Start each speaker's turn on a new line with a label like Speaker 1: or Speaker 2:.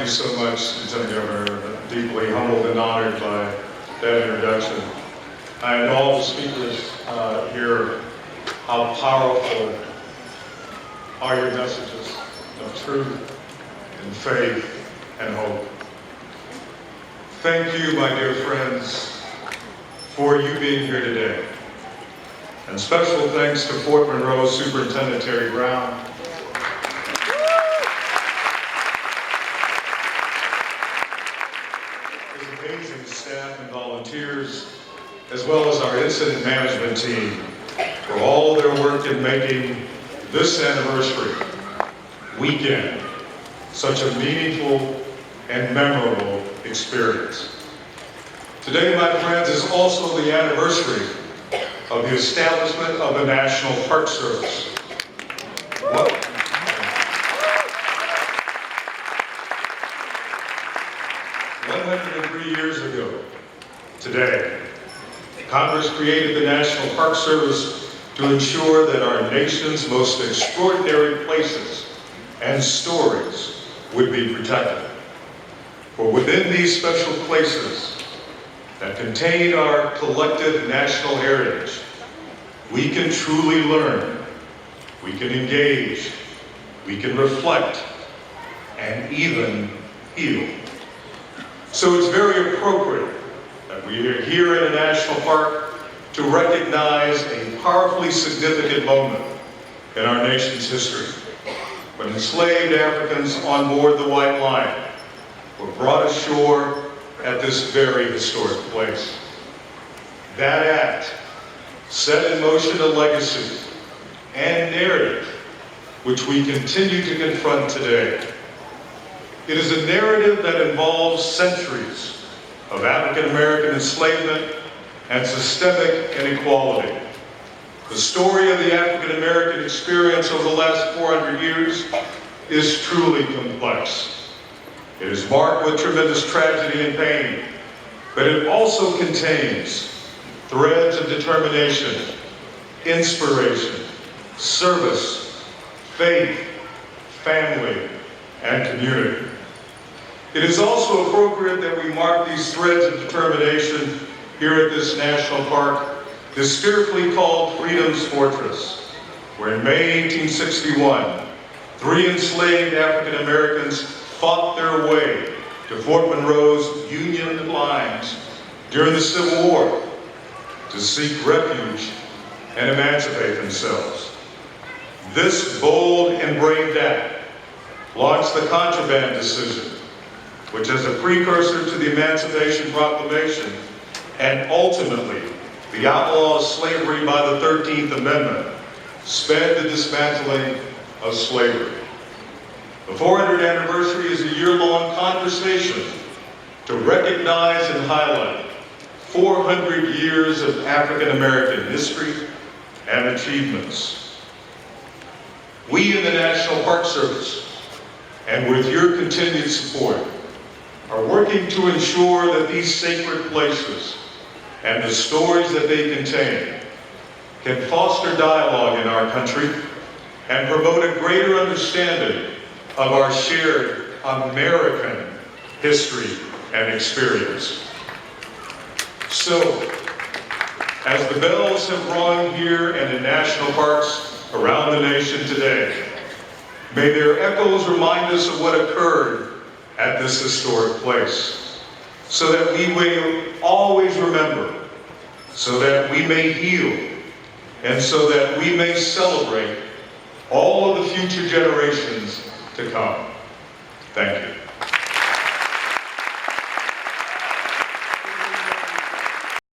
Speaker 1: you so much, Lieutenant Governor. I'm deeply humbled and honored by that introduction. And all the speakers here, how powerful are your messages of truth and faith and hope. Thank you, my dear friends, for you being here today. And special thanks to Fort Monroe Superintendent Terry Brown, his amazing staff and volunteers, as well as our incident management team, for all their work in making this anniversary weekend such a meaningful and memorable experience. Today, my friends, is also the anniversary of the establishment of the National Park Service. 103 years ago today, Congress created the National Park Service to ensure that our nation's most extraordinary places and stories would be protected. For within these special places that contain our collective national heritage, we can truly learn, we can engage, we can reflect, and even heal. So it's very appropriate that we are here in a national park to recognize a powerfully significant moment in our nation's history, when enslaved Africans on board the White Lion were brought ashore at this very historic place. That act set in motion a legacy and narrative which we continue to confront today. It is a narrative that involves centuries of African American enslavement and systemic inequality. The story of the African American experience over the last 400 years is truly complex. It is marked with tremendous tragedy and pain, but it also contains threads of determination, inspiration, service, faith, family, and community. It is also appropriate that we mark these threads of determination here at this national park, hysterically called Freedom's Fortress, where in May 1861, 3 enslaved African Americans fought their way to Fort Monroe's Union lines during the Civil War to seek refuge and emancipate themselves. This bold and brave act launched the Contraband Decision, which is a precursor to the Emancipation Proclamation and ultimately the outlaw of slavery by the 13th Amendment, sped the dismantling of slavery. The 400th anniversary is a year-long conversation to recognize and highlight 400 years of African American history and achievements. We in the National Park Service, and with your continued support, are working to ensure that these sacred places and the stories that they contain can foster dialogue in our country and promote a greater understanding of our shared American history and experience. So, as the bells have rung here and in national parks around the nation today, may their echoes remind us of what occurred at this historic place, so that we will always remember, so that we may heal, and so that we may celebrate all of the future generations to come. Thank you.